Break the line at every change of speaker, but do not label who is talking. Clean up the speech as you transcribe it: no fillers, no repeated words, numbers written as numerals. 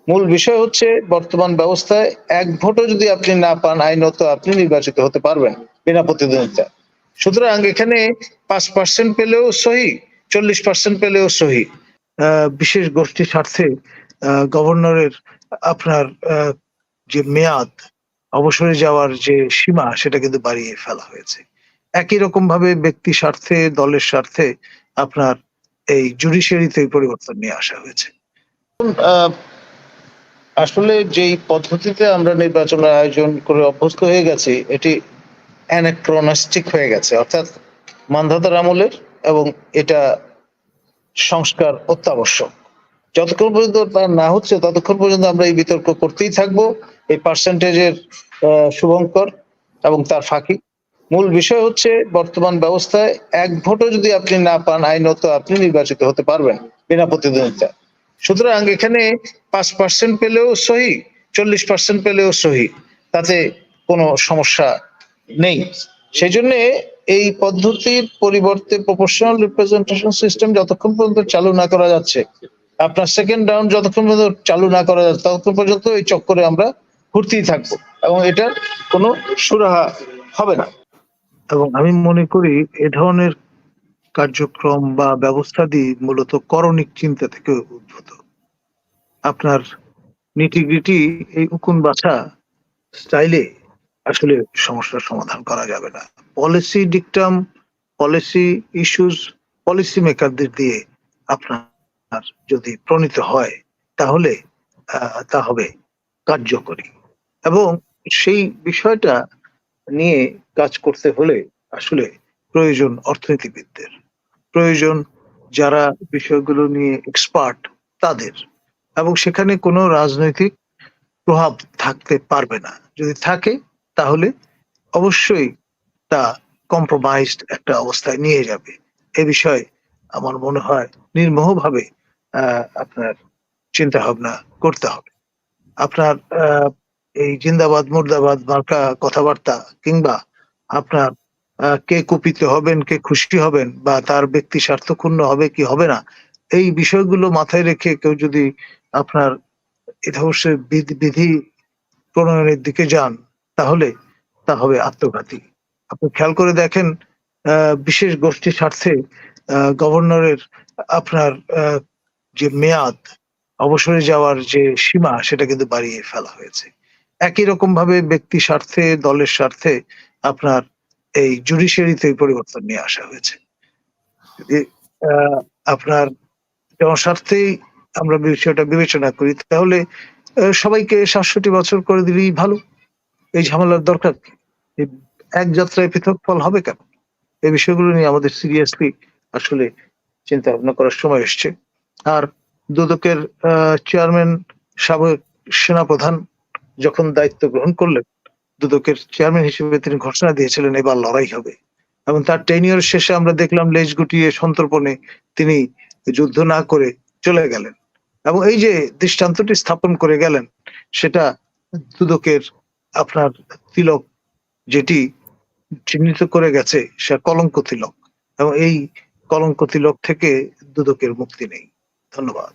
মূল বিষয় হচ্ছে বর্তমান ব্যবস্থায় এক ভোটও যদি আপনি না পান, আইনত আপনি নির্বাচিত হতে পারবেন বিনা প্রতিদ্বন্দ্বিতা। সুতরাং এখানে 5% পেলেও সহি, 40% পেলেও সহি। বিশেষ গোষ্ঠীর স্বার্থে গভর্নরের আপনার যে মেয়াদ, অবসরে যাওয়ার যে সীমা, সেটা কিন্তু বাড়িয়ে ফেলা হয়েছে। একই রকম ভাবে ব্যক্তি স্বার্থে, দলের স্বার্থে আপনার এই জুডিশিয়ারিতে পরিবর্তন নিয়ে আসা হয়েছে। আসলে যেই পদ্ধতিতে আমরা নির্বাচনের আয়োজন করে অভ্যস্ত হয়ে গেছি, এটি অ্যানাক্রোনিস্টিক হয়ে গেছে, অর্থাৎ মানধাতার আমলের, এবং এটা সংস্কার অত্যাবশ্যক। যতক্ষণ পর্যন্ত তা না হচ্ছে ততক্ষণ পর্যন্ত আমরা এই বিতর্ক করতেই থাকবো, এই পার্সেন্টেজের শুভঙ্কর এবং তার ফাঁকি। মূল বিষয় হচ্ছে বর্তমান ব্যবস্থায় এক ভোটও যদি আপনি না পান, আইনত আপনি নির্বাচিত হতে পারবেন বিনা প্রতিদ্বন্দ্বিতা। সুতরাং এখানে 5% পেলেও সহি, 40% পেলেও সহি, তাতে কোনো সমস্যা নেই। সেই জন্য এই পদ্ধতির পরিবর্তে প্রপোর্শনাল রিপ্রেজেন্টেশন সিস্টেম যতক্ষণ পর্যন্ত চালু না করা যাচ্ছে, আপনার সেকেন্ড রাউন্ড যতক্ষণ পর্যন্ত চালু না করা যাচ্ছে, ততক্ষণ পর্যন্ত এই চক্করে আমরা ঘুরতেই থাকবো এবং এটার কোনো সুরাহা হবে না। এবং আমি মনে করি এ ধরনের কার্যক্রম বা ব্যবস্থাদি মূলত করণিক চিন্তা থেকে উদ্ভূত। আপনার নিটিগ্রিটি, এই উকুন বাছা স্টাইলে আসলে সমস্যার সমাধান করা যাবে না। পলিসি ডিকটাম, পলিসি ইস্যুস, পলিসি মেকারদের দিয়ে আপনার যদি প্রণীত হয়, তাহলে তা হবে কার্যকরী। এবং সেই বিষয়টা নিয়ে কাজ করতে হলে আসলে প্রয়োজন অর্থনীতিবিদদের, প্রয়োজন যারা বিষয়গুলো নিয়ে এক্সপার্ট তাদের, এবং সেখানে কোনো রাজনৈতিক প্রভাব থাকতে পারবে না। যদি থাকে তাহলে অবশ্যই তা কম্প্রোমাইজড একটা অবস্থায় নিয়ে যাবে। এ বিষয়ে আমার মনে হয় নির্মোহভাবে আপনার চিন্তা ভাবনা করতে হবে। আপনার এই জিন্দাবাদ মুর্দাবাদ মার্কা কথাবার্তা, কিংবা আপনার কে কুপিত হবেন, কে খুশি হবেন, বা তার ব্যক্তি স্বার্থক্ষুণ্ণ হবে কি হবে না, এই বিষয়গুলো মাথায় রেখে কেউ যদি আপনার এ ধরনের বিধি প্রণয়নের দিকে যান, তাহলে তা হবে আত্মঘাতী। আপনি খেয়াল করে দেখেন, বিশেষ গোষ্ঠীর স্বার্থে গভর্নরের আপনার যে মেয়াদ, অবসরে যাওয়ার যে সীমা, সেটা কিন্তু বাড়িয়ে ফেলা হয়েছে। একই রকম ভাবে ব্যক্তি স্বার্থে, দলের স্বার্থে আপনার এই জুডিশিয়ারিতে পরিবর্তন নিয়ে আসা হয়েছে। যদি আপনার জনস্বার্থেই আমরা বিষয়টা বিবেচনা করি, তাহলে সবাইকে 67 বছর করে দিলেই ভালো। এই ঝামেলার দরকার কি? এক যাত্রায় পৃথক ফল হবে কেন? এই বিষয়গুলো নিয়ে আমাদের সিরিয়াসলি আসলে চিন্তা ভাবনা করার সময় এসছে। আর দুদকের চেয়ারম্যান, সাবেক সেনাপ্রধান যখন দায়িত্ব গ্রহণ করলেন, দুদকের চেয়ারম্যান হিসেবে তিনি ঘোষণা দিয়েছিলেন এবার লড়াই হবে, এবং তার টেনিয়র শেষে আমরা দেখলাম লেজ গুটিয়ে সন্তর্পণে তিনি যুদ্ধ না করে চলে গেলেন, এবং এই যে দৃষ্টান্তটি স্থাপন করে গেলেন, সেটা দুদকের আপনার তিলক যেটি চিহ্নিত করে গেছে, সে কলঙ্ক তিলক, এবং এই কলঙ্ক তিলক থেকে দুদকের মুক্তি নেই। ধন্যবাদ।